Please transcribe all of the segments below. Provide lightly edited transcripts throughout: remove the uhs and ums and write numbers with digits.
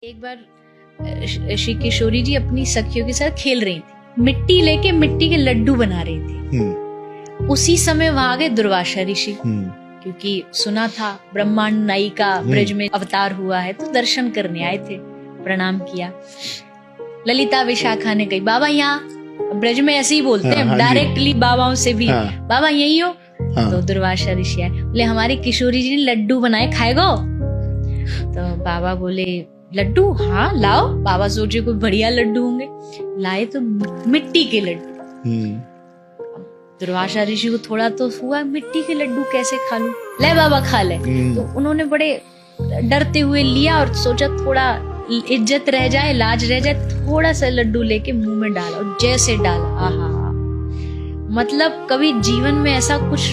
एक बार श्री किशोरी जी अपनी सखियों के साथ खेल रही थी, मिट्टी लेके मिट्टी के लड्डू बना रही थी। उसी समय वहां आ गए दुर्वासा ऋषि, क्योंकि सुना था ब्रह्मांड नायिका ब्रज में अवतार हुआ है, तो दर्शन करने आए थे। प्रणाम किया। ललिता विशाखा ने कही, बाबा यहाँ ब्रज में ऐसे ही बोलते हैं डायरेक्टली बाबाओं से भी, बाबा यही हो। तो दुर्वासा ऋषि आए, बोले हमारी किशोरी जी ने लड्डू बनाए, खाएगो? तो बाबा बोले लड्डू, हाँ लाओ। बाबा सोचे कोई बढ़िया लड्डू होंगे, लाए तो मिट्टी के लड्डू। दुर्वासा ऋषि को थोड़ा तो हुआ, मिट्टी के लड्डू कैसे खा लूं, ले बाबा खा ले। तो उन्होंने बड़े डरते हुए लिया और सोचा थोड़ा इज्जत रह जाए, लाज रह जाए, थोड़ा सा लड्डू लेके मुंह में डाला और जैसे डाला, आहा, मतलब कभी जीवन में ऐसा कुछ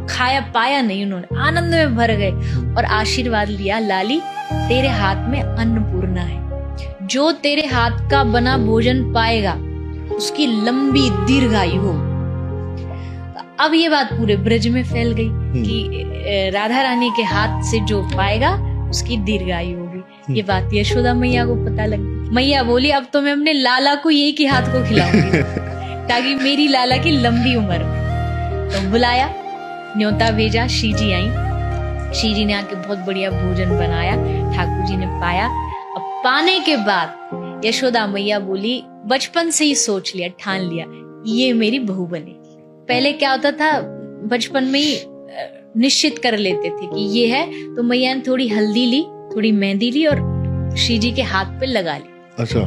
खाया पाया नहीं उन्होंने। आनंद में भर गए और आशीर्वाद लिया, लाली तेरे हाथ में अन्नपूर्णा है, जो तेरे हाथ का बना भोजन पाएगा उसकी लंबी दीर्घायु हो। अब ये बात पूरे ब्रज में फैल गई कि राधा रानी के हाथ से जो पाएगा उसकी दीर्घायु होगी। ये बात यशोदा मैया को पता लगी। मैया बोली अब तो मैं अपने लाला को यही के हाथ को खिलाऊंगी ताकि मेरी लाला की लंबी उम्र हो। तो बुलाया, न्योता भेजा, श्री जी आई। श्री जी ने आके बहुत बढ़िया भोजन बनाया, ठाकुर जी ने पाया। अब पाने के बाद यशोदा मैया बोली, बचपन से ही सोच लिया, ठान लिया, ये मेरी बहू बनेगी। पहले क्या होता था, बचपन में ही निश्चित कर लेते थे कि ये है, तो मैया ने थोड़ी हल्दी ली, थोड़ी मेहंदी ली और श्री जी के हाथ पे लगा ली। अच्छा।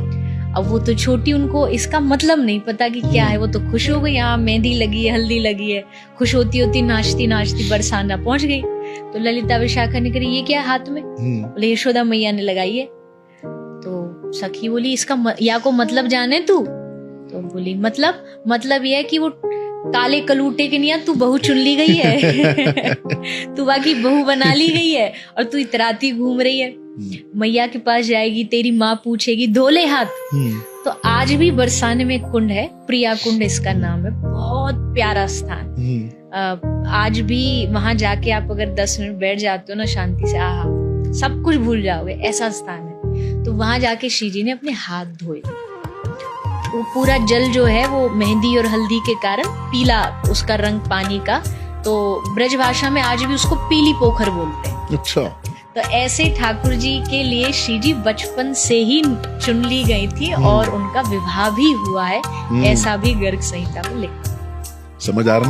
अब वो तो छोटी, उनको इसका मतलब नहीं पता कि क्या है। वो तो खुश हो गई, यहाँ मेहंदी लगी है, हल्दी लगी है। खुश होती होती नाचती नाचती बरसाना पहुंच गई। तो ललिता विशाखा ने कही, ये क्या हाथ में? बोले यशोदा मैया ने लगाई है। तो सखी बोली, इसका या को मतलब जाने तू? तो बोली मतलब यह है कि वो काले कलूटे के निया तू बहू चुन ली गई है तू बाकी बहू बना ली गई है और तू इतराती घूम रही है। मैया के पास जाएगी, तेरी माँ पूछेगी, धोले हाथ। तो आज भी बरसाने में कुंड है, प्रिया कुंड इसका नाम है, बहुत प्यारा स्थान। आज भी वहां जाके आप अगर 10 मिनट बैठ जाते हो ना शांति से, आहा, सब कुछ भूल जाओगे, ऐसा स्थान है। तो वहां जाके श्री जी ने अपने हाथ धोए। वो पूरा जल जो है वो मेहंदी और हल्दी के कारण पीला उसका रंग पानी का, तो ब्रज भाषा में आज भी उसको पीली पोखर बोलते हैं। अच्छा। तो ऐसे ठाकुर जी के लिए श्री जी बचपन से ही चुन ली गई थी और उनका विवाह भी हुआ है, ऐसा भी गर्ग संहिता में लिखा। समझ आ रहा है।